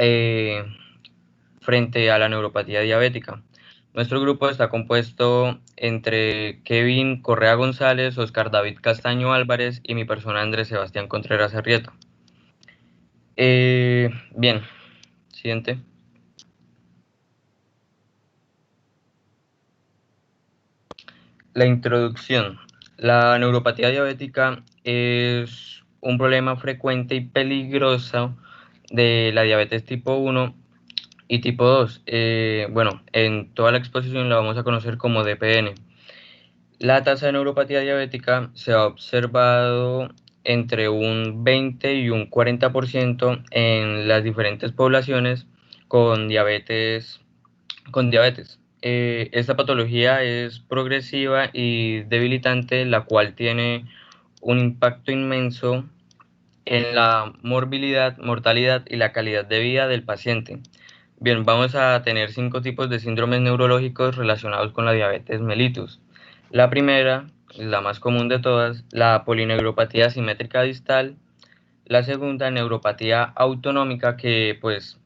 eh, frente a la neuropatía diabética. Nuestro grupo está compuesto entre Kevin Correa González, Oscar David Castaño Álvarez y mi persona Andrés Sebastián Contreras Arrieta. Bien, siguiente. La introducción. La neuropatía diabética es un problema frecuente y peligroso de la diabetes tipo 1 y tipo 2. Bueno, en toda la exposición la vamos a conocer como DPN. La tasa de neuropatía diabética se ha observado entre un 20 y un 40% en las diferentes poblaciones con diabetes. Esta patología es progresiva y debilitante, la cual tiene un impacto inmenso en la morbilidad, mortalidad y la calidad de vida del paciente. Bien, vamos a tener 5 tipos de síndromes neurológicos relacionados con la diabetes mellitus. La primera, la más común de todas, la polineuropatía asimétrica distal. La segunda, neuropatía autonómica, que pues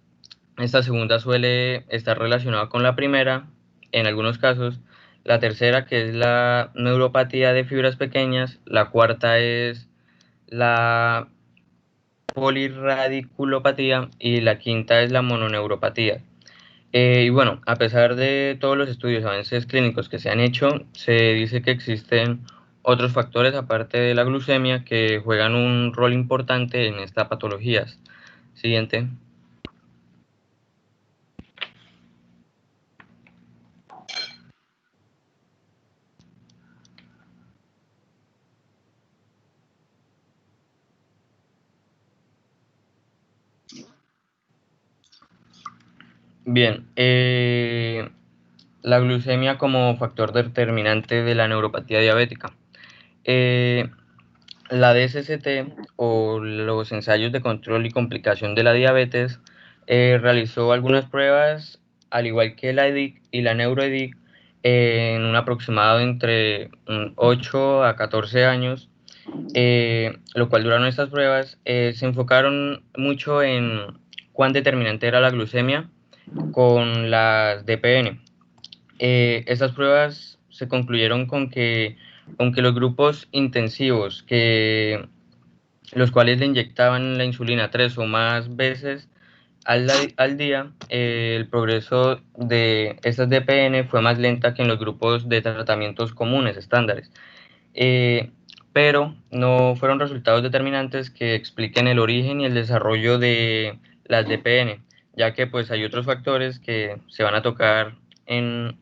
esta segunda suele estar relacionada con la primera, en algunos casos. La tercera, que es la neuropatía de fibras pequeñas. La cuarta es la polirradiculopatía y la quinta es la mononeuropatía. Y bueno, a pesar de todos los estudios y avances clínicos que se han hecho, se dice que existen otros factores aparte de la glucemia que juegan un rol importante en estas patologías. Siguiente. Bien, la glucemia como factor determinante de la neuropatía diabética. Eh, la DSCT o los ensayos de control y complicación de la diabetes realizó algunas pruebas, al igual que la EDIC y la NeuroEDIC, en un aproximado entre 8 a 14 años, lo cual duraron estas pruebas. Se enfocaron mucho en cuán determinante era la glucemia con las DPN. Estas pruebas se concluyeron con que, aunque los grupos intensivos, los cuales le inyectaban la insulina 3 o más veces al día, el progreso de estas DPN fue más lenta que en los grupos de tratamientos comunes, estándares. Eh, pero no fueron resultados determinantes que expliquen el origen y el desarrollo de las DPN, ya que pues hay otros factores que se van a tocar en,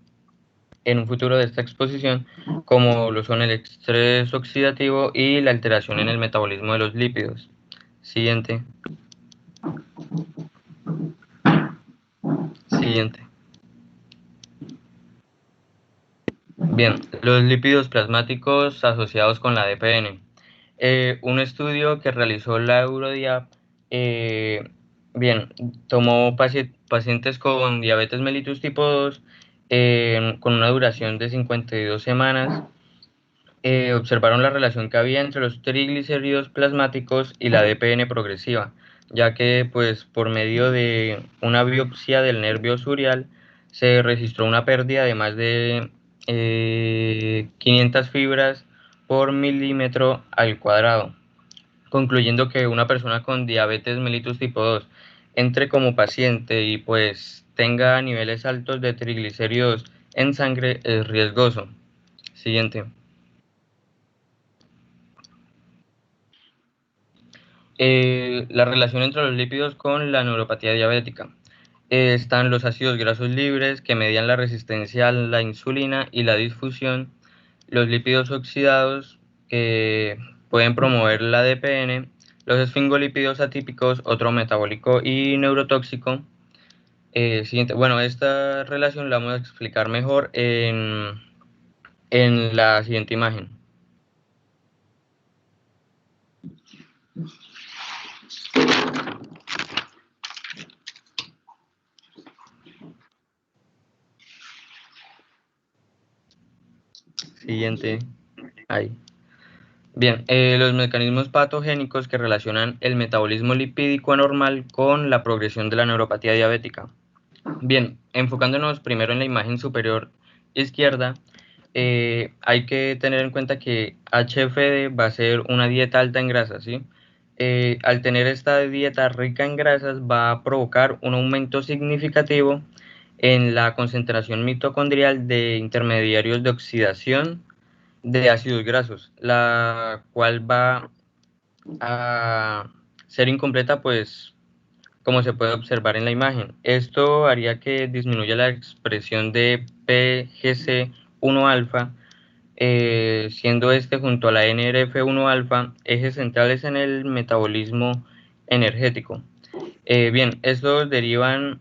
en un futuro de esta exposición, como lo son el estrés oxidativo y la alteración en el metabolismo de los lípidos. Siguiente, siguiente. Bien, los lípidos plasmáticos asociados con la DPN. Un estudio que realizó la Eurodiab, eh, bien, tomó pacientes con diabetes mellitus tipo 2 con una duración de 52 semanas. Observaron la relación que había entre los triglicéridos plasmáticos y la DPN progresiva, ya que pues por medio de una biopsia del nervio surial se registró una pérdida de más de 500 fibras por milímetro al cuadrado, concluyendo que una persona con diabetes mellitus tipo 2 entre como paciente y pues tenga niveles altos de triglicéridos en sangre es riesgoso. Siguiente. La relación entre los lípidos con la neuropatía diabética. Están los ácidos grasos libres que median la resistencia a la insulina y la disfunción, los lípidos oxidados que pueden promover la DPN, los esfingolípidos atípicos, otro metabólico y neurotóxico. Siguiente. Bueno, esta relación la vamos a explicar mejor en la siguiente imagen. Siguiente. Ahí. Bien, los mecanismos patogénicos que relacionan el metabolismo lipídico anormal con la progresión de la neuropatía diabética. Bien, enfocándonos primero en la imagen superior izquierda, hay que tener en cuenta que HFD va a ser una dieta alta en grasas, ¿sí? Al tener esta dieta rica en grasas va a provocar un aumento significativo en la concentración mitocondrial de intermediarios de oxidación de ácidos grasos, la cual va a ser incompleta, pues como se puede observar en la imagen. Esto haría que disminuya la expresión de PGC1-alfa, siendo este junto a la NRF1-alfa ejes centrales en el metabolismo energético. Bien, estos derivan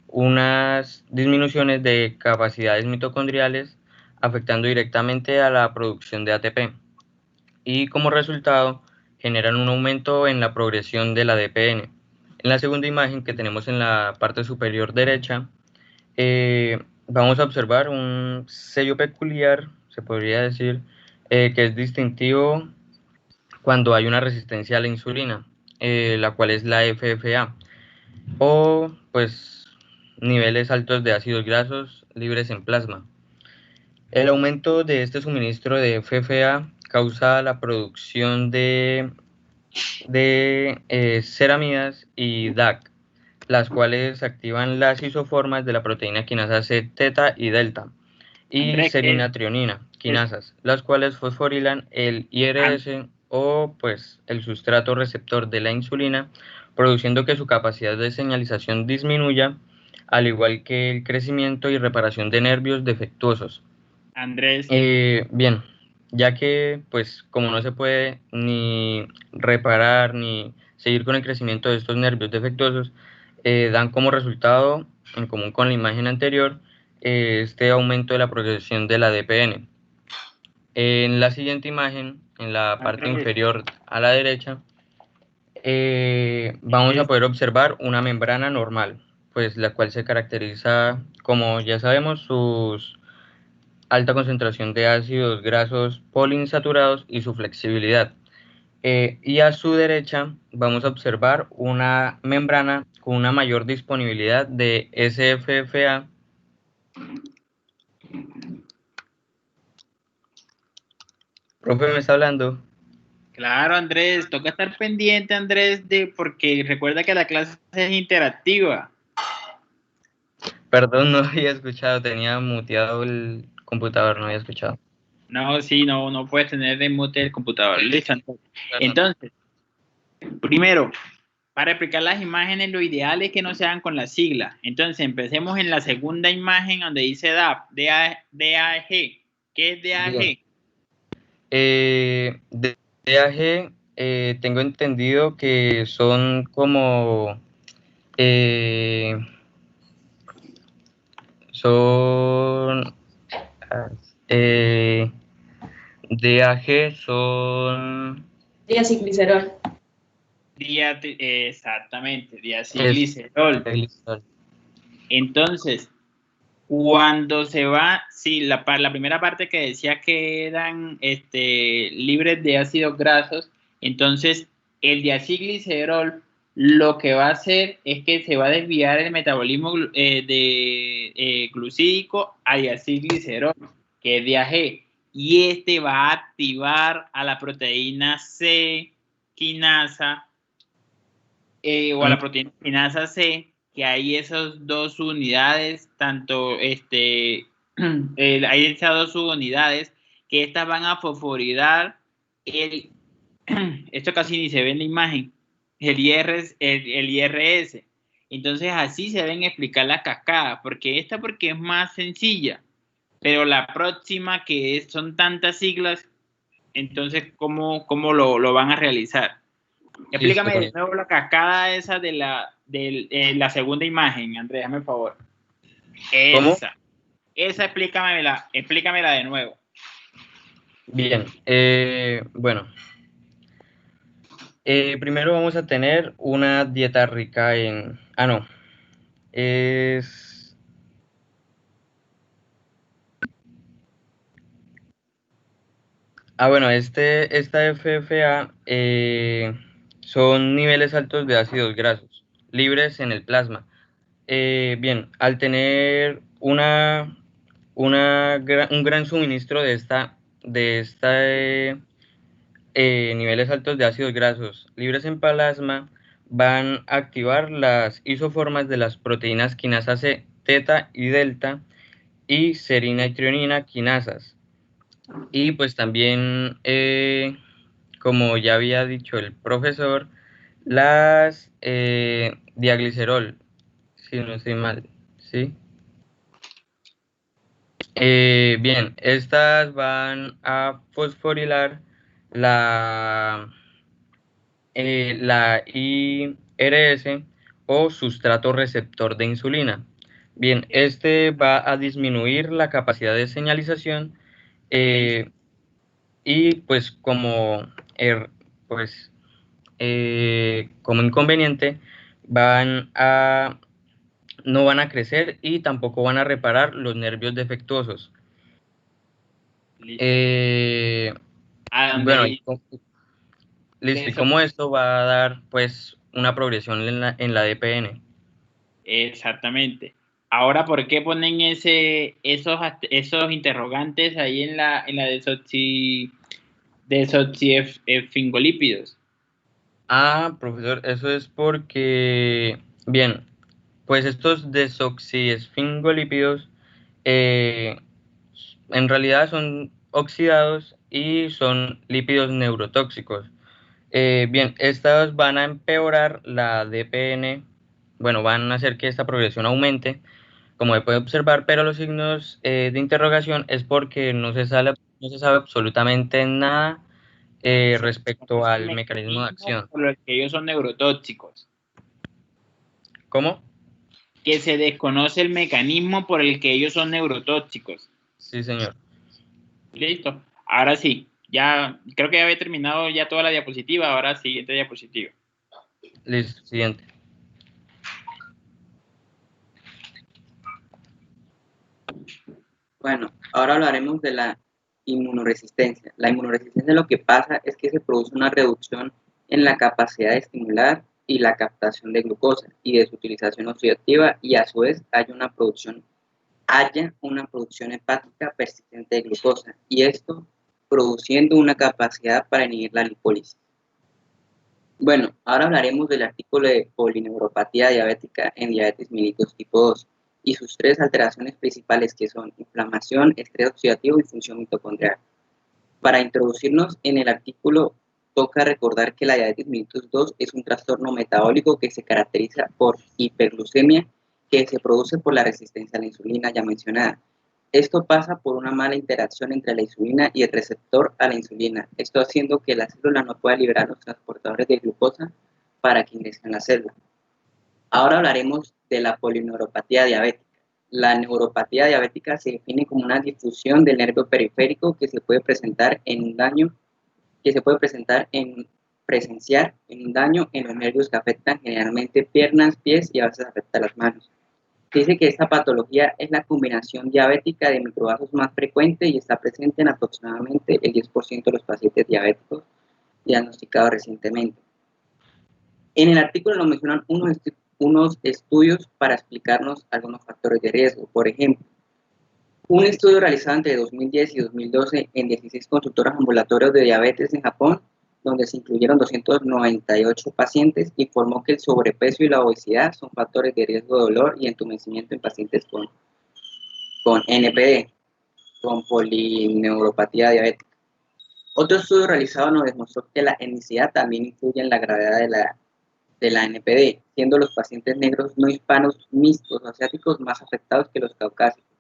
unas disminuciones de capacidades mitocondriales afectando directamente a la producción de ATP y como resultado generan un aumento en la progresión del ADPN. En la segunda imagen que tenemos en la parte superior derecha, vamos a observar un sello peculiar, se podría decir, que es distintivo cuando hay una resistencia a la insulina, la cual es la FFA, o pues niveles altos de ácidos grasos libres en plasma. El aumento de este suministro de FFA causa la producción de ceramidas y DAC, las cuales activan las isoformas de la proteína quinasa C, teta y delta, y Andrés, ¿qué serinatrionina, es? quinasas, las cuales fosforilan el An- IRS o pues el sustrato receptor de la insulina, produciendo que su capacidad de señalización disminuya, al igual que el crecimiento y reparación de nervios defectuosos. Andrés, Bien, ya que pues como no se puede ni reparar ni seguir con el crecimiento de estos nervios defectuosos, dan como resultado, en común con la imagen anterior, este aumento de la progresión de la DPN. En la siguiente imagen, en la parte Andrés, inferior a la derecha, vamos a es poder observar una membrana normal, pues la cual se caracteriza, como ya sabemos, sus alta concentración de ácidos grasos poliinsaturados y su flexibilidad. Y a su derecha vamos a observar una membrana con una mayor disponibilidad de SFFA. Profe, ¿me está hablando? claro, Andrés, toca estar pendiente, Andrés, de porque recuerda que la clase es interactiva. Perdón, no había escuchado, tenía muteado el computador, no había escuchado. No, sí, no, no puedes tener en mute el computador. Listo, Andrés. Perdón. Entonces, primero, para explicar las imágenes, lo ideal es que no se hagan con la sigla. Entonces, empecemos en la segunda imagen donde dice DAG. ¿Qué es Bien. DAG? De DAG, tengo entendido que son como eh, son eh, DAG son Diacilglicerol. Exactamente, es diacilglicerol. triglicéridos. Entonces, cuando se va, sí, la primera parte que decía que eran libres de ácidos grasos, entonces el diacilglicerol lo que va a hacer es que se va a desviar el metabolismo glucídico a diacilglicerol, que es DAG, y este va a activar a la proteína C quinasa o a Mm, la proteína quinasa C, que hay esas dos unidades, tanto hay esas dos subunidades, que estas van a fosforidar el, esto casi ni se ve en la imagen, el IRS. Entonces así se deben explicar las cascadas, porque es más sencilla, pero la próxima son tantas siglas, entonces ¿cómo lo van a realizar? listo, Explícame de nuevo la cascada esa de la segunda imagen, Andrés, hazme el favor. ¿cómo? Esa explícamela de nuevo. Bien, bueno, primero vamos a tener una dieta rica en... Ah, no, es... Bueno, esta FFA son niveles altos de ácidos grasos libres en el plasma. Bien, al tener un gran suministro de niveles altos de ácidos grasos libres en plasma, van a activar las isoformas de las proteínas quinasa C, teta y delta y serina y trionina quinasas. Y pues también, como ya había dicho el profesor, las diaglicerol, si no estoy mal, ¿sí? Bien, estas van a fosforilar la, la IRS o sustrato receptor de insulina. Bien, este va a disminuir la capacidad de señalización eh, y pues er- pues, como inconveniente no van a crecer y tampoco van a reparar los nervios defectuosos. Listo. Eh, A bueno, donde listo, y dice como esto va a dar pues una progresión en la DPN. exactamente. Ahora, ¿por qué ponen esos interrogantes ahí en la desoxiefingolípidos? Profesor, eso es porque, bien, pues estos desoxiesfingolípidos eh, en realidad son oxidados y son lípidos neurotóxicos. Bien, estas van a empeorar la DPN, bueno, van a hacer que esta progresión aumente, como se puede observar, pero los signos de interrogación es porque no se sabe absolutamente nada Se respecto desconoce el al mecanismo de mecanismo acción. por el que ellos son neurotóxicos. ¿Cómo? Que se desconoce el mecanismo por el que ellos son neurotóxicos. Sí, señor. Listo. Ahora sí. Ya creo que ya había terminado ya toda la diapositiva. Ahora siguiente diapositiva. Listo, siguiente. Bueno, ahora hablaremos de la inmunoresistencia. La inmunoresistencia lo que pasa es que se produce una reducción en la capacidad de estimular y la captación de glucosa y de su utilización oxidativa y a su vez haya una producción hepática persistente de glucosa y esto produciendo una capacidad para inhibir la lipólisis. Bueno, ahora hablaremos del artículo de polineuropatía diabética en diabetes mellitus tipo 2 y sus tres alteraciones principales que son inflamación, estrés oxidativo y función mitocondrial. Para introducirnos en el artículo, toca recordar que la diabetes mellitus 2 es un trastorno metabólico que se caracteriza por hiperglucemia que se produce por la resistencia a la insulina ya mencionada. Esto pasa por una mala interacción entre la insulina y el receptor a la insulina, esto haciendo que la célula no pueda liberar los transportadores de glucosa para que ingresen en la célula. Ahora hablaremos de la polineuropatía diabética. La neuropatía diabética se define como una difusión del nervio periférico que se puede presentar en un daño, que se puede presenciar en un daño en los nervios que afectan generalmente piernas, pies y a veces afecta las manos. Dice que esta patología es la combinación diabética de microvasos más frecuente y está presente en aproximadamente el 10% de los pacientes diabéticos diagnosticados recientemente. En el artículo nos mencionan unos estudios para explicarnos algunos factores de riesgo. Por ejemplo, un estudio realizado entre 2010 y 2012 en 16 consultorios ambulatorios de diabetes en Japón, donde se incluyeron 298 pacientes, informó que el sobrepeso y la obesidad son factores de riesgo de dolor y entumecimiento en pacientes con NPD, con polineuropatía diabética. Otro estudio realizado nos demostró que la etnicidad también influye en la gravedad de la NPD, siendo los pacientes negros no hispanos mixtos o asiáticos más afectados que los caucásicos.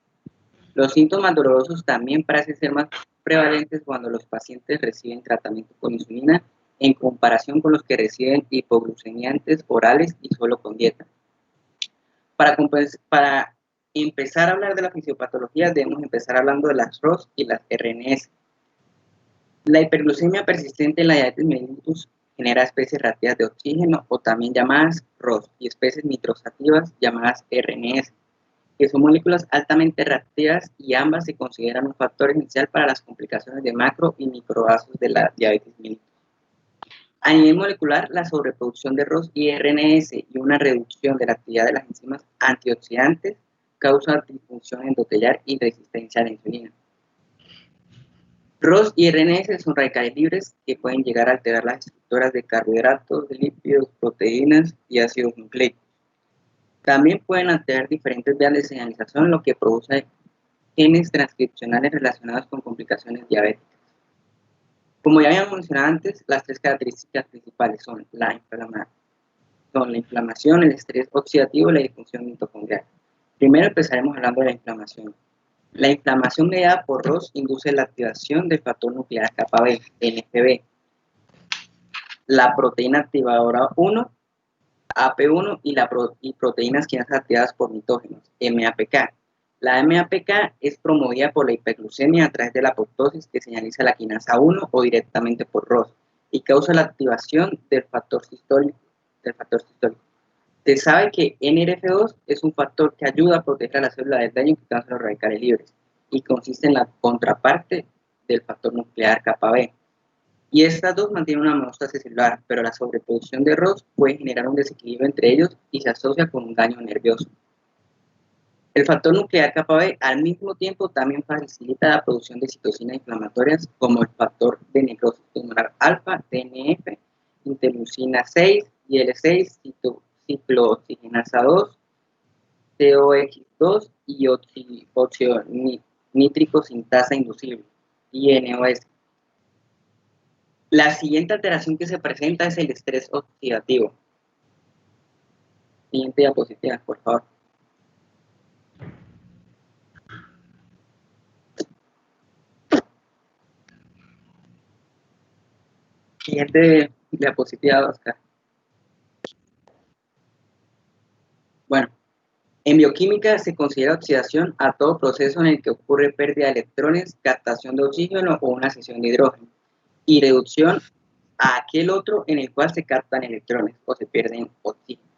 Los síntomas dolorosos también parecen ser más prevalentes cuando los pacientes reciben tratamiento con insulina en comparación con los que reciben hipoglucemiantes orales y solo con dieta. Para empezar a hablar de la fisiopatología, debemos empezar hablando de las ROS y las RNS. La hiperglucemia persistente en la diabetes mellitus genera especies reactivas de oxígeno o también llamadas ROS y especies nitrosativas llamadas RNS. que son moléculas altamente reactivas y ambas se consideran un factor esencial para las complicaciones de macro y microvasos de la diabetes mellitus. A nivel molecular, la sobreproducción de ROS y RNS y una reducción de la actividad de las enzimas antioxidantes causa disfunción endotelar y resistencia a la insulina. ROS y RNS son radicales libres que pueden llegar a alterar las estructuras de carbohidratos, lípidos, proteínas y ácidos nucleicos. También pueden alterar diferentes vías de señalización, lo que produce genes transcripcionales relacionados con complicaciones diabéticas. Como ya habíamos mencionado antes, las tres características principales son la inflamación, el estrés oxidativo y la disfunción mitocondrial. Primero empezaremos hablando de la inflamación. La inflamación mediada por ROS induce la activación del factor nuclear kappa B, NFB, la proteína activadora 1, AP1 y proteínas quinasas activadas por mitógenos, MAPK. La MAPK es promovida por la hiperglucemia a través de la apoptosis que señaliza la quinasa 1 o directamente por ROS y causa la activación del factor sistólico. Se sabe que NRF2 es un factor que ayuda a proteger a la célula del daño que causan los radicales libres y consiste en la contraparte del factor nuclear kappa B. Y estas dos mantienen una homeostasis celular, pero la sobreproducción de ROS puede generar un desequilibrio entre ellos y se asocia con un daño nervioso. El factor nuclear kappa B al mismo tiempo también facilita la producción de citocinas inflamatorias como el factor de necrosis tumoral alfa, TNF, interleucina 6, IL6, ciclooxigenasa 2, COX2 y oxínitrico sintasa inducible, INOS. La siguiente alteración que se presenta es el estrés oxidativo. Siguiente diapositiva, por favor. Siguiente diapositiva, Oscar. Bueno, en bioquímica se considera oxidación a todo proceso en el que ocurre pérdida de electrones, captación de oxígeno o una cesión de hidrógeno, y reducción a aquel otro en el cual se captan electrones o se pierden oxígeno.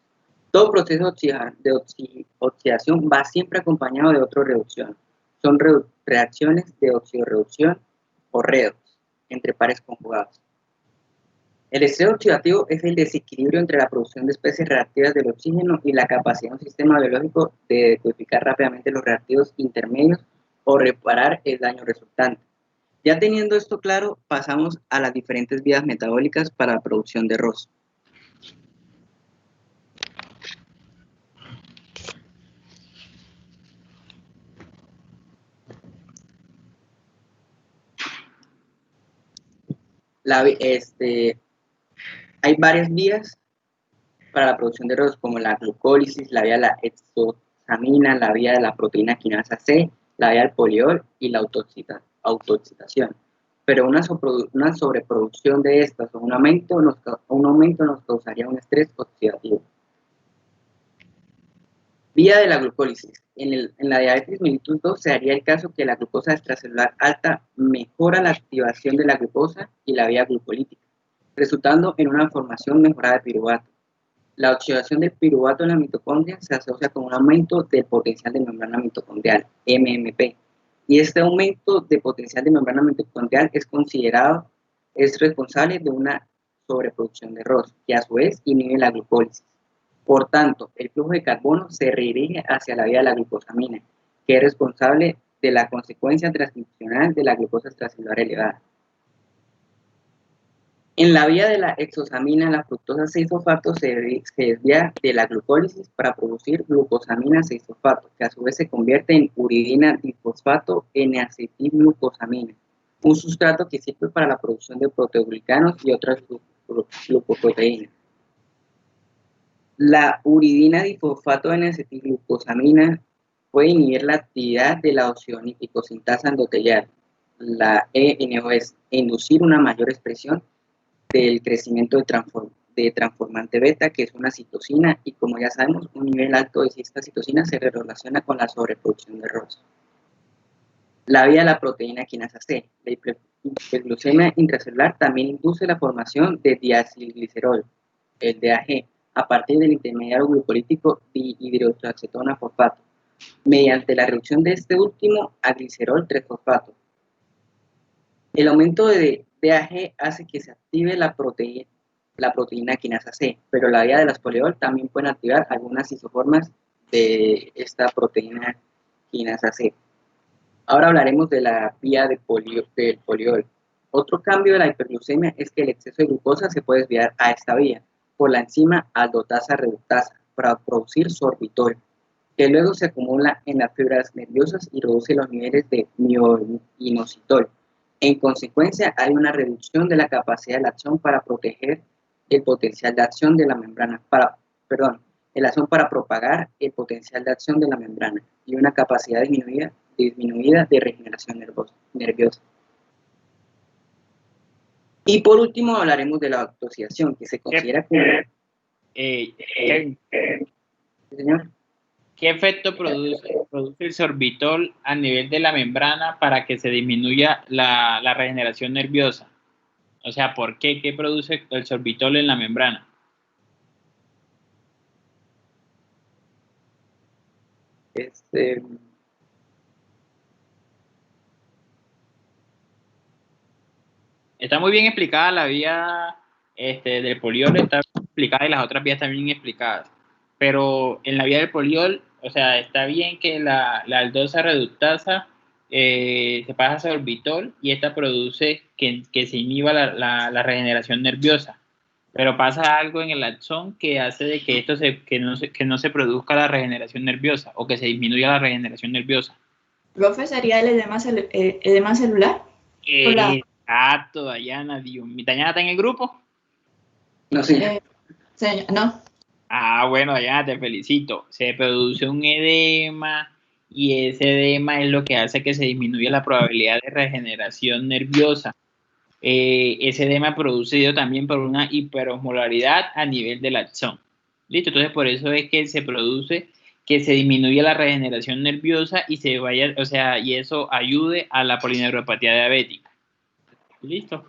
Todo proceso de oxidación va siempre acompañado de otra reducción. Son reacciones de oxidorreducción o redox entre pares conjugados. El estrés oxidativo es el desequilibrio entre la producción de especies reactivas del oxígeno y la capacidad de un sistema biológico de decodificar rápidamente los reactivos intermedios o reparar el daño resultante. Ya teniendo esto claro, pasamos a las diferentes vías metabólicas para la producción de ROS. Hay varias vías para la producción de ROS, como la glucólisis, la vía de la exosamina, la vía de la proteína quinasa C, la vía del poliol y la autoexcitación. Pero una sobreproducción de estas o un aumento nos causaría un estrés oxidativo. Vía de la glucólisis. En la diabetes mellitus 2 se haría el caso que la glucosa extracelular alta mejora la activación de la glucosa y la vía glucolítica, resultando en una formación mejorada de piruvato. La oxidación del piruvato en la mitocondria se asocia con un aumento del potencial de membrana mitocondrial, MMP, y este aumento de potencial de membrana mitocondrial es responsable de una sobreproducción de ROS, que a su vez inhibe la glucólisis. Por tanto, el flujo de carbono se redirige hacia la vía de la glucosamina, que es responsable de la consecuencia transcripcional de la glucosa extracelular elevada. En la vía de la exosamina, la fructosa 6-fosfato se desvía de la glucólisis para producir glucosamina 6-fosfato, que a su vez se convierte en uridina difosfato N-acetilglucosamina, un sustrato que sirve para la producción de proteoglicanos y otras glucoproteínas. La uridina difosfato N-acetilglucosamina puede inhibir la actividad de la oxidorreductasa sintasa endotelial, la ENOS, e inducir una mayor expresión del crecimiento de transformante beta, que es una citosina, y como ya sabemos, un nivel alto de esta citosina se relaciona con la sobreproducción de ROS. La vía de la proteína quinasa C. La hiperglucemia intracelular también induce la formación de diacilglicerol, el DAG, a partir del intermediario glucolítico dihidroxoacetona fosfato, mediante la reducción de este último a glicerol 3-fosfato. El aumento de DAG hace que se active la proteína quinasa C, pero la vía de las poliol también pueden activar algunas isoformas de esta proteína quinasa C. Ahora hablaremos de la vía del poliol. Otro cambio de la hiperglucemia es que el exceso de glucosa se puede desviar a esta vía por la enzima aldotasa reductasa para producir sorbitol, que luego se acumula en las fibras nerviosas y reduce los niveles de mioinositol. En consecuencia, hay una reducción de la capacidad del axón para proteger el potencial de acción de la membrana, el axón para propagar el potencial de acción de la membrana y una capacidad disminuida de regeneración nerviosa. Y por último hablaremos de la autoxidación, que se considera como... Kevin, señor. ¿qué efecto produce el sorbitol a nivel de la membrana para que se disminuya la regeneración nerviosa? O sea, ¿por qué? ¿Qué produce el sorbitol en la membrana? Está muy bien explicada la vía del poliol, está explicada y las otras vías también explicadas. Pero en la vía del poliol, o sea, está bien que la aldosa reductasa se pasa a sorbitol y esta produce que se inhiba la regeneración nerviosa. Pero pasa algo en el axón que hace de que que no se produzca la regeneración nerviosa o que se disminuya la regeneración nerviosa. ¿Profe, sería el edema celular? Exacto, Dayana. ¿Dayana está en el grupo? No, señor. No. Ah, bueno, Dayana, te felicito. Se produce un edema y ese edema es lo que hace que se disminuya la probabilidad de regeneración nerviosa. Ese edema producido también por una hiperosmolaridad a nivel del axón. ¿Listo? Entonces, por eso es que se produce que se disminuya la regeneración nerviosa y se vaya, o sea, y eso ayude a la polineuropatía diabética. ¿Listo?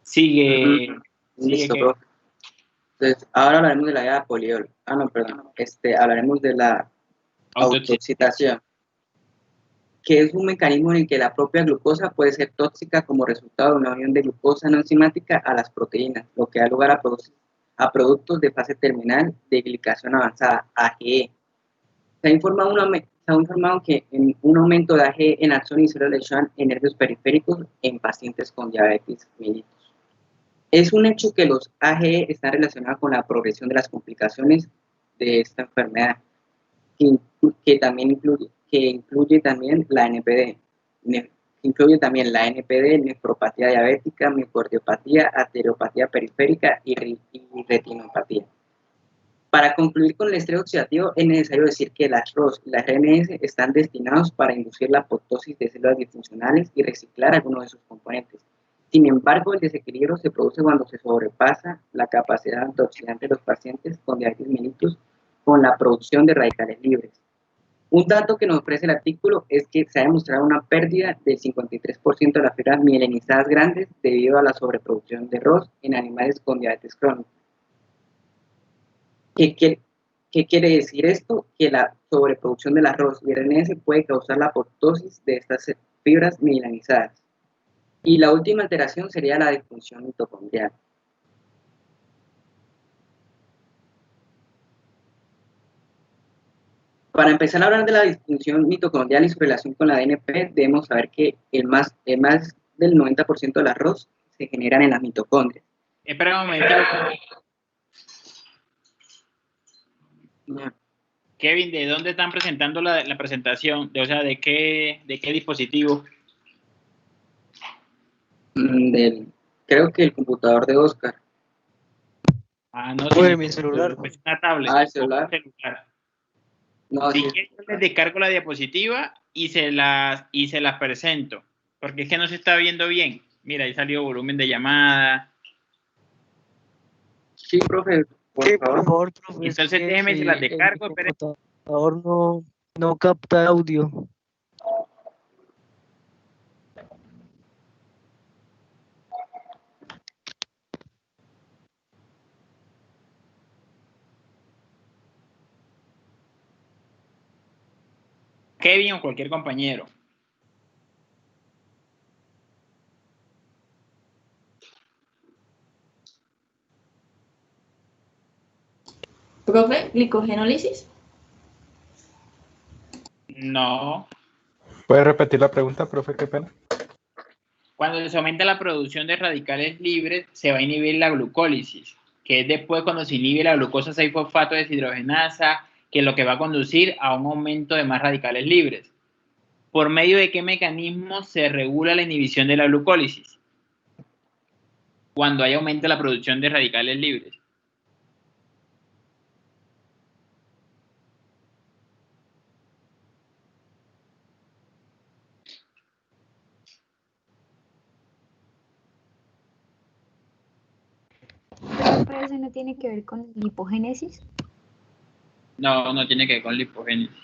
Sigue. Listo, profe. Entonces, ahora hablaremos de la vía poliol. Hablaremos de la autoexcitación, que es un mecanismo en el que la propia glucosa puede ser tóxica como resultado de una unión de glucosa no enzimática a las proteínas, lo que da lugar a productos de fase terminal de glicación avanzada, AGE. Se ha informado que en un aumento de AGE en axón y células de Schwann en nervios periféricos en pacientes con diabetes mellitus. Es un hecho que los AGE están relacionados con la progresión de las complicaciones de esta enfermedad, que incluye también la NPD, nefropatía diabética, miocardiopatía, arteriopatía periférica y retinopatía. Para concluir con el estrés oxidativo, es necesario decir que las ROS y las RNS están destinados para inducir la apoptosis de células disfuncionales y reciclar algunos de sus componentes. Sin embargo, el desequilibrio se produce cuando se sobrepasa la capacidad antioxidante de los pacientes con diabetes mellitus con la producción de radicales libres. Un dato que nos ofrece el artículo es que se ha demostrado una pérdida del 53% de las fibras mielinizadas grandes debido a la sobreproducción de ROS en animales con diabetes crónica. ¿Qué quiere decir esto? Que la sobreproducción del arroz y RNS puede causar la apoptosis de estas fibras mielinizadas. Y la última alteración sería la disfunción mitocondrial. Para empezar a hablar de la disfunción mitocondrial y su relación con la DNP, debemos saber que el más del 90% del arroz se generan en las mitocondrias. Espera un momento. Kevin, ¿de dónde están presentando la presentación? O sea, ¿de qué dispositivo? Creo que el computador de Oscar. Ah, no, Pues mi celular. Es una tablet. Ah, el celular. No, si quieres, les descargo la diapositiva y se las presento. Porque es que no se está viendo bien. Mira, ahí salió volumen de llamada. Sí, profe. Por favor, profe. Entonces déjeme, se las descargo. El computador no capta audio. Kevin o cualquier compañero. Profe, glicogenólisis. No. ¿Puede repetir la pregunta, profe? Qué pena. Cuando se aumenta la producción de radicales libres, se va a inhibir la glucólisis, que es después cuando se inhibe la glucosa 6-fosfato deshidrogenasa, que es lo que va a conducir a un aumento de más radicales libres. ¿Por medio de qué mecanismo se regula la inhibición de la glucólisis? Cuando hay aumento de la producción de radicales libres. Pero eso no tiene que ver con lipogénesis. No, no tiene que ver con lipogénesis.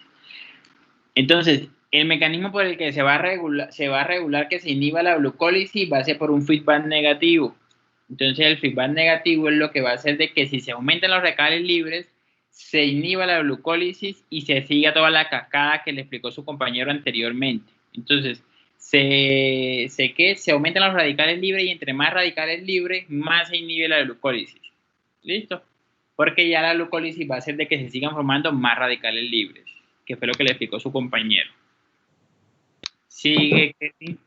Entonces, el mecanismo por el que se va a regular que se inhiba la glucólisis va a ser por un feedback negativo. Entonces, el feedback negativo es lo que va a hacer de que si se aumentan los radicales libres, se inhiba la glucólisis y se siga toda la cascada que le explicó su compañero anteriormente. Entonces, se aumentan los radicales libres y entre más radicales libres, más se inhibe la glucólisis. ¿Listo? Porque ya la glucólisis va a hacer de que se sigan formando más radicales libres, que fue lo que le explicó su compañero. Sigue, Kevin.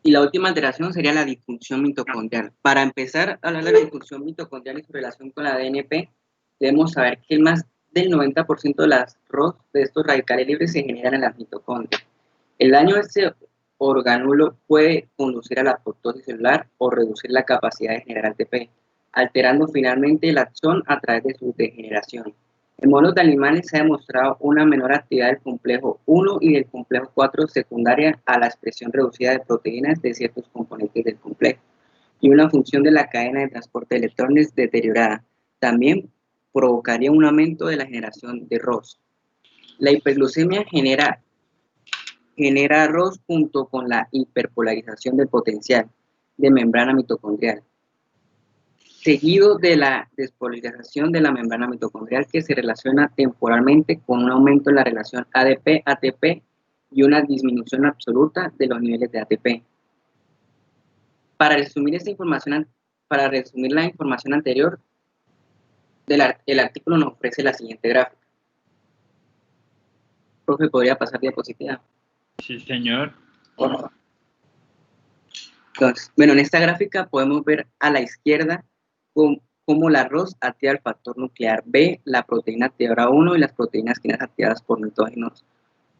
Y la última alteración sería la disfunción mitocondrial. Para empezar a hablar de la disfunción mitocondrial y su relación con la DNP, debemos saber que más del 90% de las ROS de estos radicales libres se generan en las mitocondrias. El daño de este organulo puede conducir a la apoptosis celular o reducir la capacidad de generar ATP, alterando finalmente el axón a través de su degeneración. En modelos de animales se ha demostrado una menor actividad del complejo 1 y del complejo 4 secundaria a la expresión reducida de proteínas de ciertos componentes del complejo y una función de la cadena de transporte de electrones deteriorada. También provocaría un aumento de la generación de ROS. La hiperglucemia genera ROS junto con la hiperpolarización del potencial de membrana mitocondrial, seguido de la despolarización de la membrana mitocondrial que se relaciona temporalmente con un aumento en la relación ADP-ATP y una disminución absoluta de los niveles de ATP. Para resumir la información anterior, el artículo nos ofrece la siguiente gráfica. Profe, ¿podría pasar diapositiva? Sí, señor. Entonces, bueno, en esta gráfica podemos ver a la izquierda cómo la ROS activa el factor nuclear B, la proteína activadora 1 y las proteínas quinasas activadas por nitógenos,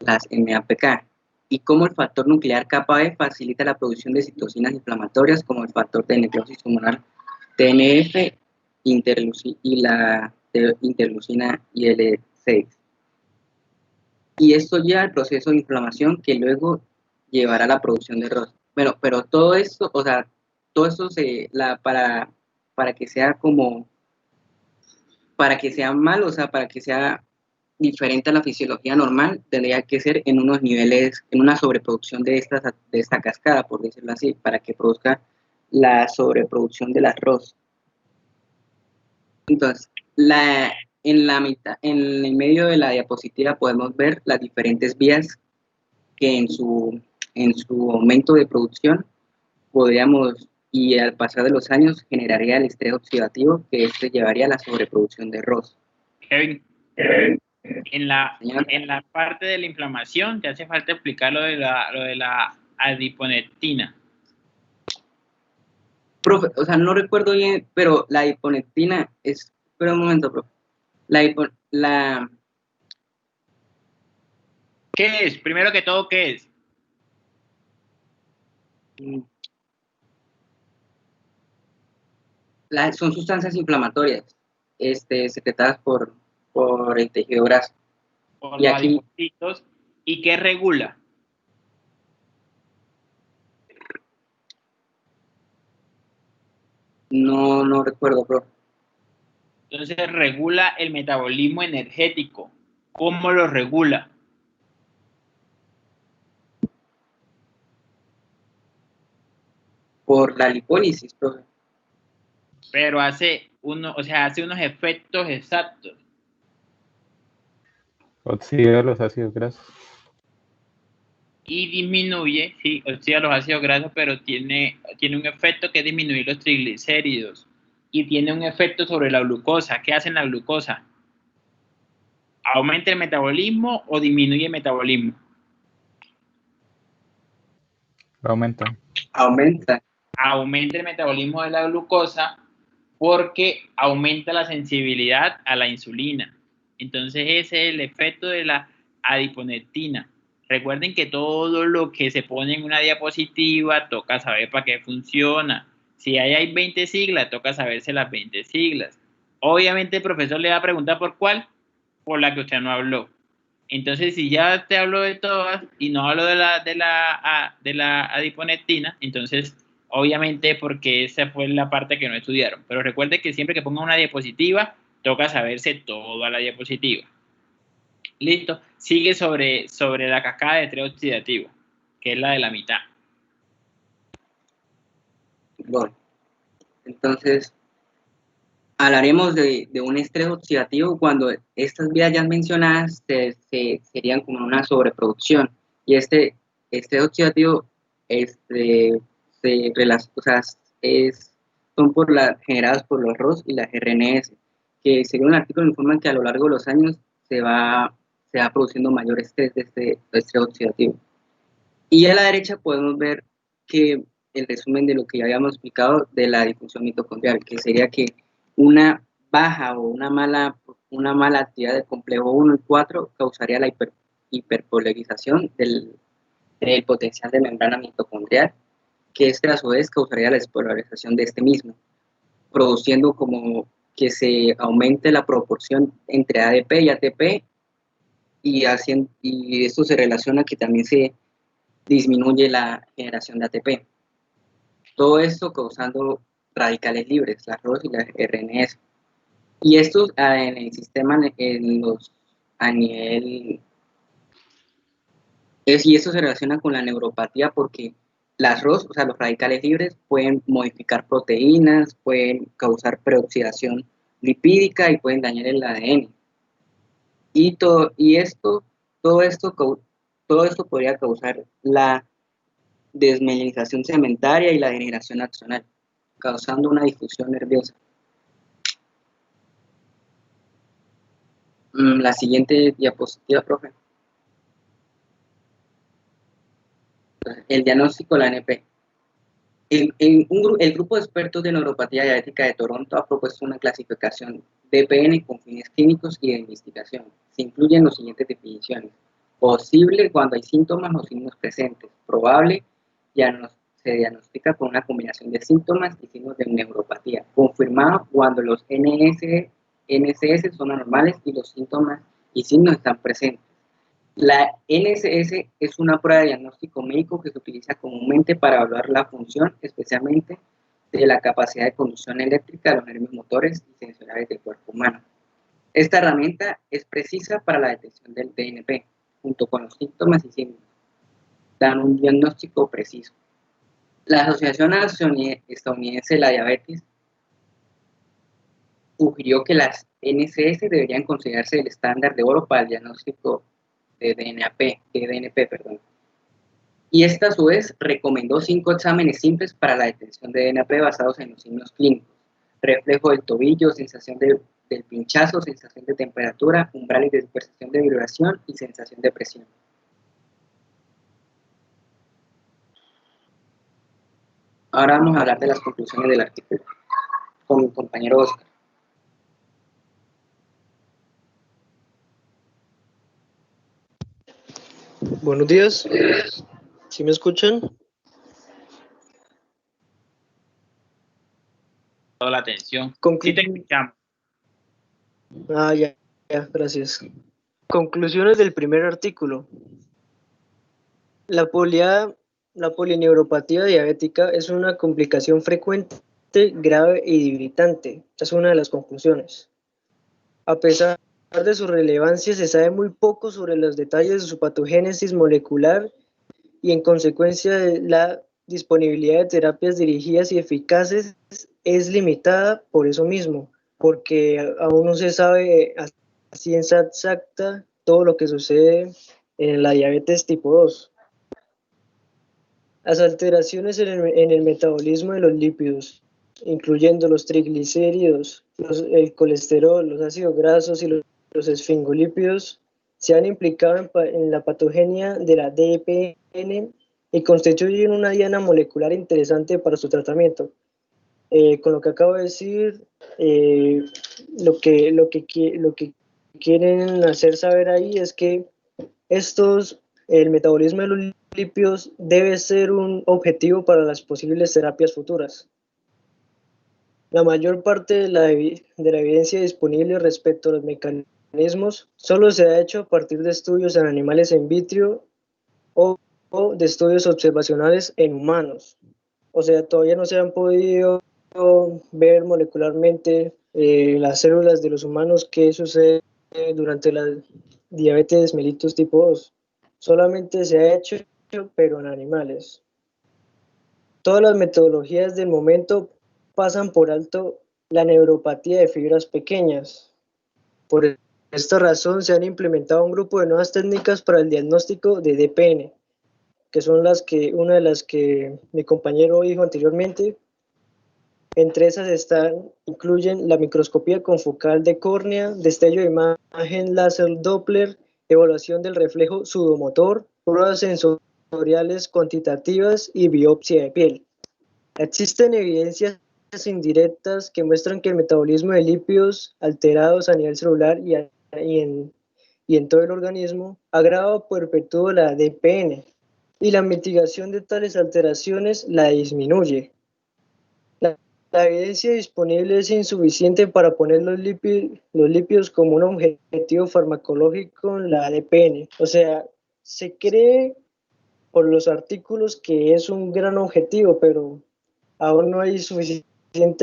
las MAPK, y cómo el factor nuclear kappa B facilita la producción de citocinas inflamatorias como el factor de necrosis humoral TNF y la interleucina IL-6. Y esto lleva al proceso de inflamación que luego llevará a la producción de ROS. Bueno, pero todo esto, o sea, todo esto para que sea mal, o sea, para que sea diferente a la fisiología normal, tendría que ser en unos niveles, en una sobreproducción de esta cascada, por decirlo así, para que produzca la sobreproducción de las ROS. Entonces, en el medio de la diapositiva podemos ver las diferentes vías que en su aumento de producción y al pasar de los años generaría el estrés oxidativo que llevaría a la sobreproducción de ROS. Kevin, en la parte de la inflamación te hace falta explicar lo de la adiponectina. Profe, o sea, no recuerdo bien, pero la adiponectina es... Espera un momento, profe. ¿Qué es? Primero que todo, ¿qué es? Son sustancias inflamatorias secretadas por el tejido graso. Por Y los aquí adipocitos. ¿Y qué regula? no recuerdo, profe. Entonces regula el metabolismo energético. ¿Cómo lo regula? Por la lipólisis, profe. pero hace unos efectos exactos. Oxida los ácidos grasos. Y disminuye, sí, oxida los ácidos grasos, pero tiene un efecto que es disminuir los triglicéridos. Y tiene un efecto sobre la glucosa. ¿Qué hace la glucosa? ¿Aumenta el metabolismo o disminuye el metabolismo? Aumenta. Aumenta. Aumenta el metabolismo de la glucosa porque aumenta la sensibilidad a la insulina. Entonces ese es el efecto de la adiponectina. Recuerden que todo lo que se pone en una diapositiva toca saber para qué funciona. Si hay 20 siglas, toca saberse las 20 siglas. Obviamente el profesor le va a preguntar por cuál, por la que usted no habló. Entonces, si ya te hablo de todas y no hablo de la adiponectina, entonces, obviamente, porque esa fue la parte que no estudiaron. Pero recuerde que siempre que ponga una diapositiva, toca saberse toda la diapositiva. Listo. Sigue sobre la cascada de estrés oxidativo, que es la de la mitad. Bueno, entonces hablaremos de un estrés oxidativo cuando estas vías ya mencionadas serían como una sobreproducción. Y este estrés oxidativo son generados por los ROS y las RNS, que según el artículo informan que a lo largo de los años se va produciendo mayor estrés de este estrés oxidativo. Y a la derecha podemos ver que el resumen de lo que ya habíamos explicado de la disfunción mitocondrial, que sería que una baja o una mala actividad del complejo 1 y 4 causaría la hiperpolarización del potencial de membrana mitocondrial, que a su vez causaría la despolarización de este mismo, produciendo como que se aumente la proporción entre ADP y ATP, y esto se relaciona que también se disminuye la generación de ATP. Todo esto causando radicales libres, las ROS y las RNS. Y estos en el sistema, y esto se relaciona con la neuropatía porque las ROS, o sea, los radicales libres, pueden modificar proteínas, pueden causar preoxidación lipídica y pueden dañar el ADN. Todo esto podría causar la desmielinización segmentaria y la degeneración axonal, causando una difusión nerviosa. La siguiente diapositiva, profe. El diagnóstico de la ANP. El grupo de expertos de neuropatía diabética de Toronto ha propuesto una clasificación DPN con fines clínicos y de investigación. Se incluyen las siguientes definiciones: posible cuando hay síntomas o signos presentes, probable se diagnostica con una combinación de síntomas y signos de neuropatía, confirmado cuando los NSS son anormales y los síntomas y signos están presentes. La NSS es una prueba de diagnóstico médico que se utiliza comúnmente para evaluar la función, especialmente de la capacidad de conducción eléctrica de los nervios motores y sensoriales del cuerpo humano. Esta herramienta es precisa para la detección del DNP, junto con los síntomas y signos. Dan un diagnóstico preciso. La Asociación Estadounidense de la Diabetes sugirió que las NSS deberían considerarse el estándar de oro para el diagnóstico de DNP. Y esta a su vez recomendó 5 exámenes simples para la detección de DNP basados en los signos clínicos: reflejo del tobillo, sensación del pinchazo, sensación de temperatura, umbrales de percepción de vibración y sensación de presión. Ahora vamos a hablar de las conclusiones del artículo con mi compañero Oscar. Buenos días. ¿Sí me escuchan? Toda la atención. Conclu- Sí te escuchamos. Ya, gracias. Conclusiones del primer artículo. La polineuropatía diabética es una complicación frecuente, grave y debilitante. Es una de las conclusiones. A pesar de su relevancia, se sabe muy poco sobre los detalles de su patogénesis molecular y, en consecuencia, de la disponibilidad de terapias dirigidas y eficaces es limitada por eso mismo, porque aún no se sabe a ciencia exacta todo lo que sucede en la diabetes tipo 2. Las alteraciones en el metabolismo de los lípidos, incluyendo los triglicéridos, el colesterol, los ácidos grasos y los esfingolípidos, se han implicado en la patogenia de la DPN y constituyen una diana molecular interesante para su tratamiento. Con lo que acabo de decir, lo que quieren hacer saber ahí es que el metabolismo de los lípidos debe ser un objetivo para las posibles terapias futuras. La mayor parte de la evidencia disponible respecto a los mecanismos solo se ha hecho a partir de estudios en animales in vitro o de estudios observacionales en humanos. O sea, todavía no se han podido ver molecularmente las células de los humanos qué sucede durante la diabetes mellitus tipo 2. Solamente se ha hecho, pero en animales. Todas las metodologías del momento pasan por alto la neuropatía de fibras pequeñas. Por esta razón se han implementado un grupo de nuevas técnicas para el diagnóstico de DPN, que son una de las que mi compañero dijo anteriormente. Entre esas incluyen la microscopía confocal de córnea, destello de imagen láser Doppler, evaluación del reflejo sudomotor, pruebas sensoriales cuantitativas y biopsia de piel. Existen evidencias indirectas que muestran que el metabolismo de lípidos alterados a nivel celular y en todo el organismo agrava o perpetúa la DPN, y la mitigación de tales alteraciones la disminuye. La evidencia disponible es insuficiente para poner los lípidos como un objetivo farmacológico en la ADPN. O sea, se cree por los artículos que es un gran objetivo, pero aún no hay suficiente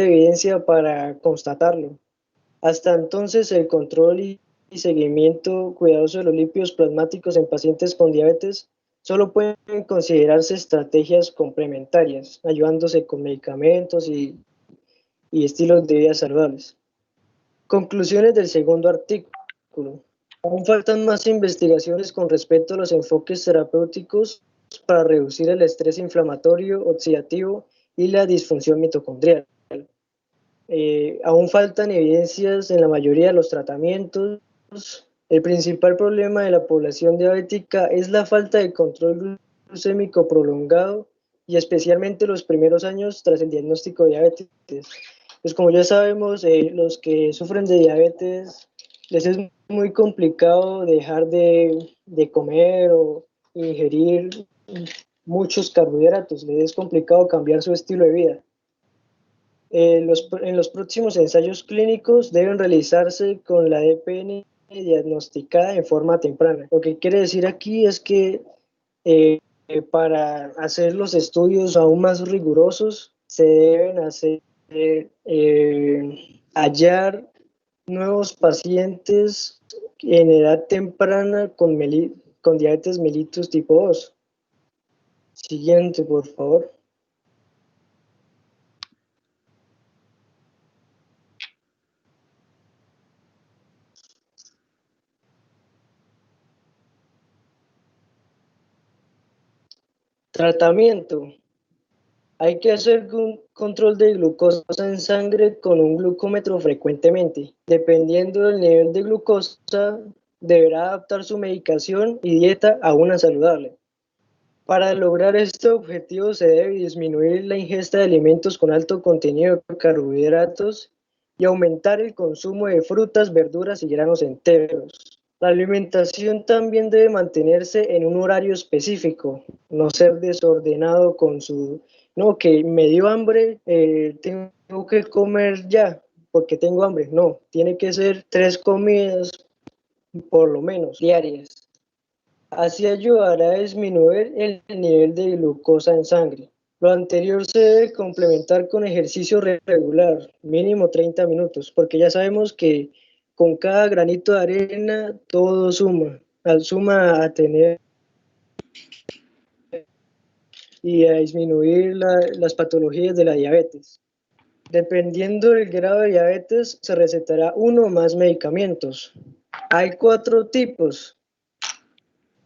evidencia para constatarlo. Hasta entonces, el control y seguimiento cuidadoso de los lípidos plasmáticos en pacientes con diabetes solo pueden considerarse estrategias complementarias, ayudándose con medicamentos y estilos de vida saludables. Conclusiones del segundo artículo. Aún faltan más investigaciones con respecto a los enfoques terapéuticos para reducir el estrés inflamatorio, oxidativo y la disfunción mitocondrial. Aún faltan evidencias en la mayoría de los tratamientos. El principal problema de la población diabética es la falta de control glucémico prolongado y especialmente los primeros años tras el diagnóstico de diabetes. Pues como ya sabemos, los que sufren de diabetes les es muy complicado dejar de comer o ingerir muchos carbohidratos, les es complicado cambiar su estilo de vida. En los próximos ensayos clínicos deben realizarse con la DPN diagnosticada en forma temprana. Lo que quiere decir aquí es que para hacer los estudios aún más rigurosos se deben hallar nuevos pacientes en edad temprana con diabetes mellitus tipo 2. Siguiente, por favor. Tratamiento. Hay que hacer un control de glucosa en sangre con un glucómetro frecuentemente. Dependiendo del nivel de glucosa, deberá adaptar su medicación y dieta a una saludable. Para lograr este objetivo se debe disminuir la ingesta de alimentos con alto contenido de carbohidratos y aumentar el consumo de frutas, verduras y granos enteros. La alimentación también debe mantenerse en un horario específico, no ser desordenado con no, que me dio hambre, tengo que comer ya, porque tengo hambre. No, tiene que ser 3 comidas por lo menos diarias. Así ayudará a disminuir el nivel de glucosa en sangre. Lo anterior se debe complementar con ejercicio regular, mínimo 30 minutos, porque ya sabemos que con cada granito de arena todo suma a tener y a disminuir las patologías de la diabetes. Dependiendo del grado de diabetes, se recetará uno o más medicamentos. Hay 4 tipos.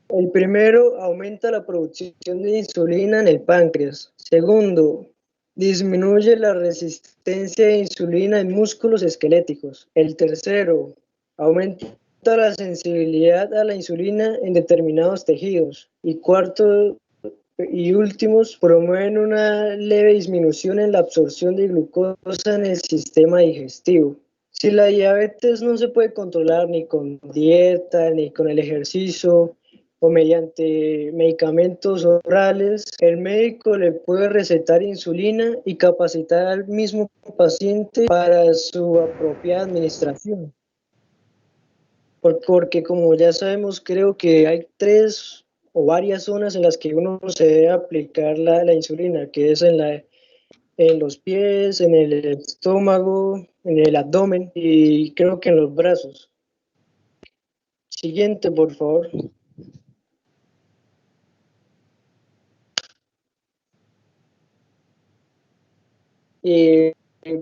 El primero, aumenta la producción de insulina en el páncreas. Segundo, disminuye la resistencia a insulina en músculos esqueléticos. El tercero, aumenta la sensibilidad a la insulina en determinados tejidos. Y cuarto y últimos, promueven una leve disminución en la absorción de glucosa en el sistema digestivo. Si la diabetes no se puede controlar ni con dieta, ni con el ejercicio, o mediante medicamentos orales, el médico le puede recetar insulina y capacitar al mismo paciente para su apropiada administración. Porque como ya sabemos, creo que hay 3 o varias zonas en las que uno se debe aplicar la insulina, que es en los pies, en el estómago, en el abdomen y creo que en los brazos. Siguiente, por favor.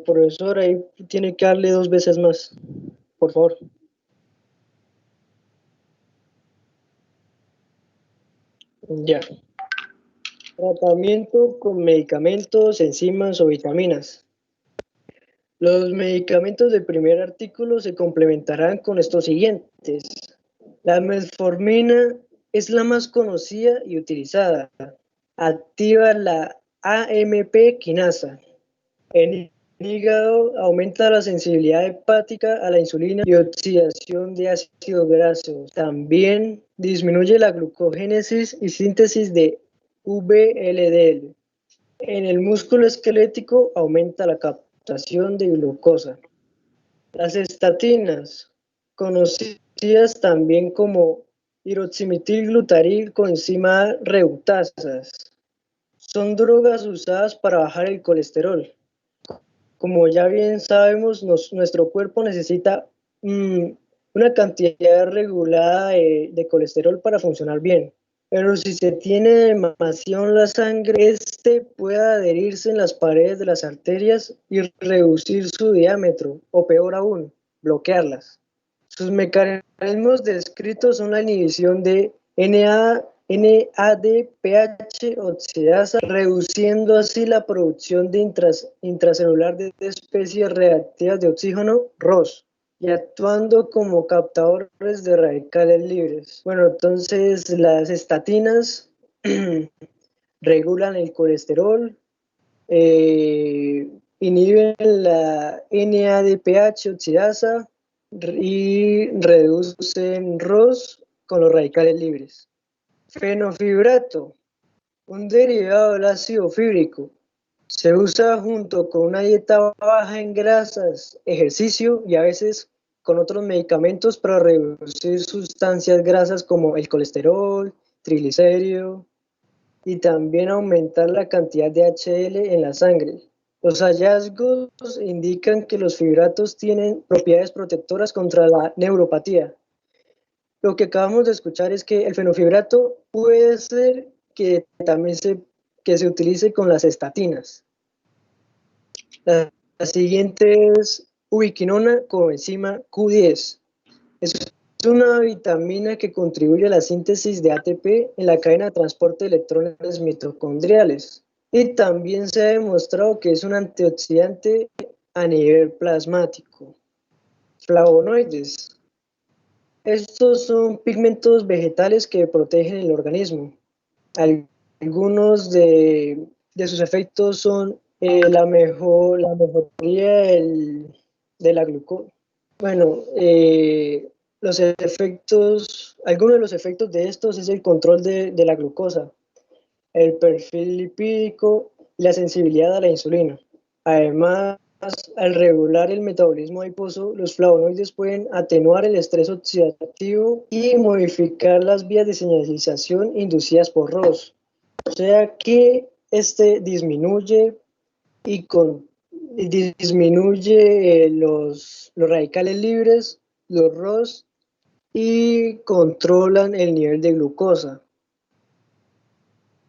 Profesor, ahí tiene que darle 2 veces más, por favor. Ya. Tratamiento con medicamentos, enzimas o vitaminas. Los medicamentos del primer artículo se complementarán con estos siguientes. La metformina es la más conocida y utilizada. Activa la AMP quinasa. En el hígado aumenta la sensibilidad hepática a la insulina y oxidación de ácidos grasos. También disminuye la glucogénesis y síntesis de VLDL. En el músculo esquelético aumenta la captación de glucosa. Las estatinas, conocidas también como hidroximetilglutaril coenzima reductasas, son drogas usadas para bajar el colesterol. Como ya bien sabemos, nuestro cuerpo necesita una cantidad regulada de colesterol para funcionar bien. Pero si se tiene demasiado en la sangre, este puede adherirse en las paredes de las arterias y reducir su diámetro, o peor aún, bloquearlas. Sus mecanismos descritos son la inhibición de NADPH oxidasa, reduciendo así la producción de intracelular de especies reactivas de oxígeno, ROS, y actuando como captadores de radicales libres. Bueno, entonces las estatinas regulan el colesterol, inhiben la NADPH oxidasa y reducen ROS con los radicales libres. Fenofibrato, un derivado del ácido fíbrico, se usa junto con una dieta baja en grasas, ejercicio y a veces con otros medicamentos para reducir sustancias grasas como el colesterol, triglicéridos y también aumentar la cantidad de HDL en la sangre. Los hallazgos indican que los fibratos tienen propiedades protectoras contra la neuropatía. Lo que acabamos de escuchar es que el fenofibrato puede ser que también se utilice con las estatinas. La siguiente es ubiquinona coenzima Q10. Es una vitamina que contribuye a la síntesis de ATP en la cadena de transporte de electrones mitocondriales. Y también se ha demostrado que es un antioxidante a nivel plasmático. Flavonoides. Estos son pigmentos vegetales que protegen el organismo. Algunos de sus efectos son la mejoría de la glucosa. Bueno, algunos de los efectos de estos es el control de la glucosa, el perfil lipídico y la sensibilidad a la insulina. Además, al regular el metabolismo adiposo, los flavonoides pueden atenuar el estrés oxidativo y modificar las vías de señalización inducidas por ROS. O sea que este disminuye los radicales libres, los ROS, y controlan el nivel de glucosa.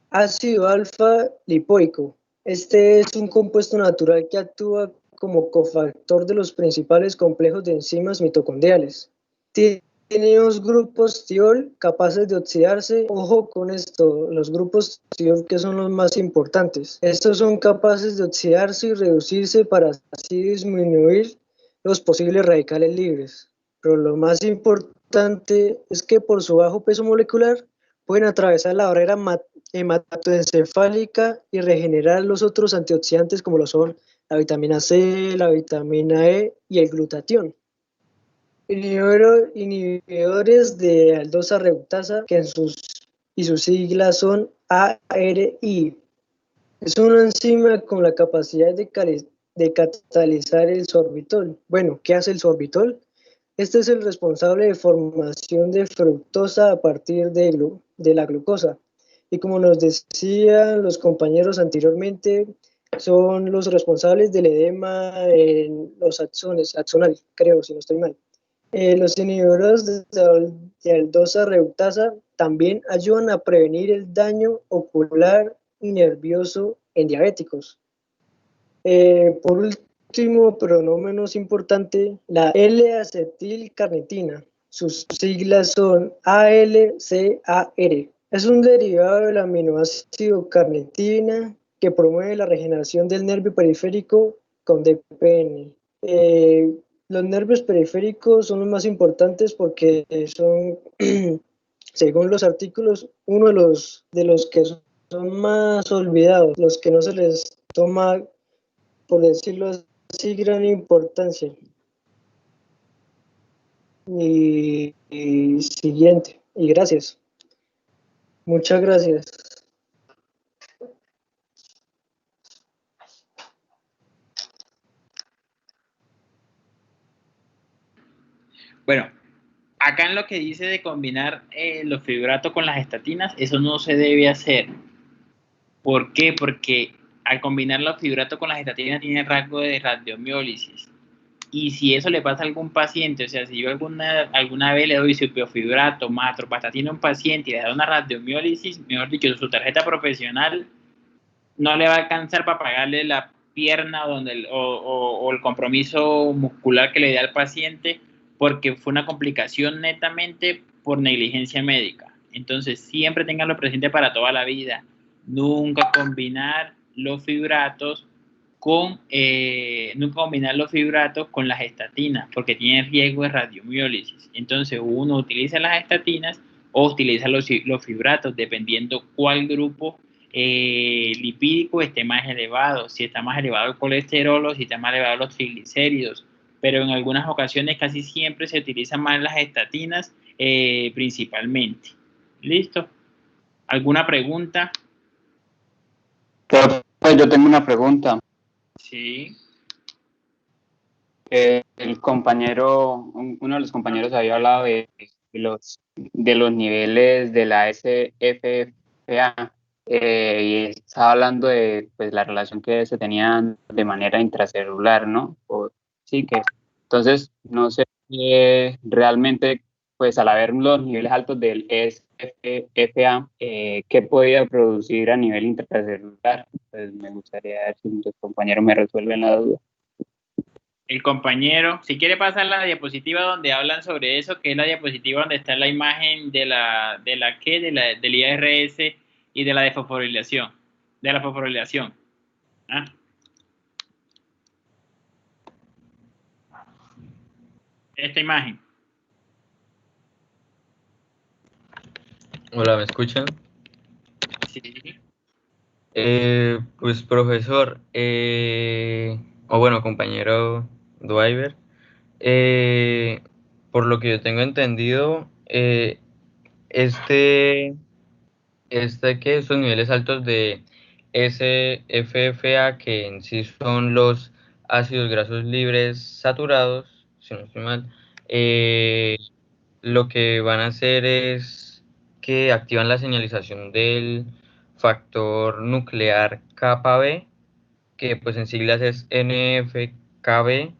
Ácido alfa lipoico. Este es un compuesto natural que actúa como cofactor de los principales complejos de enzimas mitocondriales. Tiene dos grupos tiol capaces de oxidarse. Ojo con esto, los grupos tiol que son los más importantes. Estos son capaces de oxidarse y reducirse para así disminuir los posibles radicales libres. Pero lo más importante es que por su bajo peso molecular pueden atravesar la barrera hematoencefálica y regenerar los otros antioxidantes como lo son la vitamina C, la vitamina E y el glutatión. Inhibidores de aldosa reductasa, que sus siglas son ARI. Es una enzima con la capacidad de catalizar el sorbitol. Bueno, ¿qué hace el sorbitol? Este es el responsable de formación de fructosa a partir de la glucosa. Y como nos decían los compañeros anteriormente, son los responsables del edema en los axonal, creo, si no estoy mal. Los inhibidores de aldosa reductasa también ayudan a prevenir el daño ocular y nervioso en diabéticos. Por último, pero no menos importante, la L-acetilcarnitina. Sus siglas son ALCAR. Es un derivado del aminoácido carnitina que promueve la regeneración del nervio periférico con DPN. Los nervios periféricos son los más importantes porque son, según los artículos, uno de los que son más olvidados, los que no se les toma, por decirlo así, gran importancia. Y siguiente, y gracias. Muchas gracias. Bueno, acá en lo que dice de combinar los fibratos con las estatinas, eso no se debe hacer. ¿Por qué? Porque al combinar los fibratos con las estatinas tiene rasgo de radiomiólisis. Y si eso le pasa a algún paciente, o sea, si yo alguna vez le doy sulfiofibrato más atorvastatina a un paciente y le da una radiomiólisis, mejor dicho, su tarjeta profesional no le va a alcanzar para pagarle la pierna o el compromiso muscular que le dé al paciente, porque fue una complicación netamente por negligencia médica. Entonces, siempre tenganlo presente para toda la vida. Nunca combinar los fibratos con las estatinas, porque tienen riesgo de radiomiólisis. Entonces, uno utiliza las estatinas o utiliza los fibratos, dependiendo cuál grupo lipídico esté más elevado, si está más elevado el colesterol o si está más elevado los triglicéridos. Pero en algunas ocasiones casi siempre se utilizan más las estatinas principalmente. ¿Listo? ¿Alguna pregunta? Pues yo tengo una pregunta. Sí. El compañero, uno de los compañeros había hablado de los niveles de la SFFA y estaba hablando de pues, la relación que se tenían de manera intracelular, ¿no? Sí, que entonces, no sé realmente, pues al haber los niveles altos del SFFA, ¿qué podía producir a nivel intracelular? Pues me gustaría ver si los compañeros me resuelven la duda. El compañero, si quiere pasar la diapositiva donde hablan sobre eso, que es la diapositiva donde está la imagen del IRS y de la desfosforilación, ¿Ah? Esta imagen. Hola, ¿me escuchan? Sí. Pues profesor, o bueno, compañero Dwiver, por lo que yo tengo entendido, que estos niveles altos de SFFA, que en sí son los ácidos grasos libres saturados, si no estoy mal, lo que van a hacer es que activan la señalización del factor nuclear kappa B, que pues en siglas es NF-κB.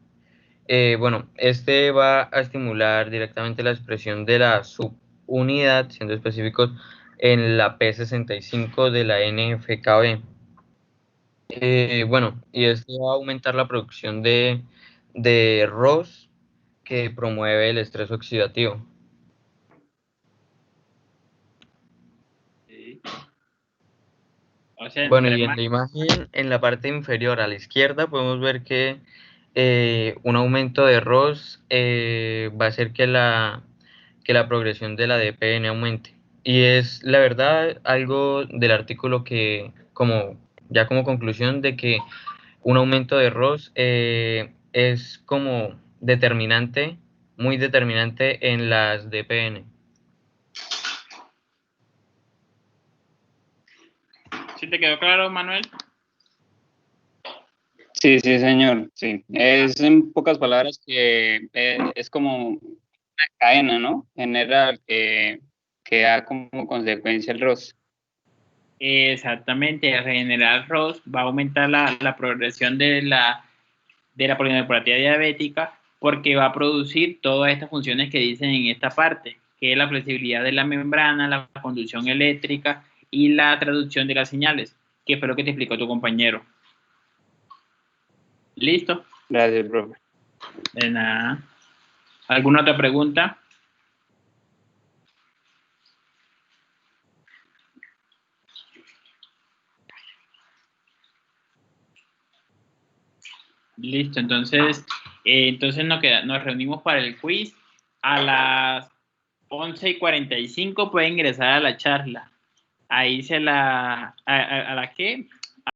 Bueno, este va a estimular directamente la expresión de la subunidad, siendo específicos en la P65 de la NF-κB. Bueno, y esto va a aumentar la producción de ROS que promueve el estrés oxidativo. Sí. O sea, Bueno, entre y en más. la imagen, en la parte inferior a la izquierda, podemos ver que un aumento de ROS va a hacer que la progresión de la DPN aumente. Y es, la verdad, algo del artículo que, ya como conclusión, de que un aumento de ROS es como determinante, muy determinante en las DPN. ¿Sí te quedó claro, Manuel? Sí, sí, señor, sí. Es en pocas palabras que es como una cadena, ¿no? General que da como consecuencia el ROS. Exactamente, al generar ROS va a aumentar la progresión de la polineuropatía diabética porque va a producir todas estas funciones que dicen en esta parte, que es la flexibilidad de la membrana, la conducción eléctrica y la traducción de las señales, que fue lo que te explicó tu compañero. ¿Listo? Gracias, profe. De nada. ¿Alguna otra pregunta? Listo, entonces nos reunimos para el quiz a las 11:45. Puede ingresar a la charla. Ahí ¿a la qué?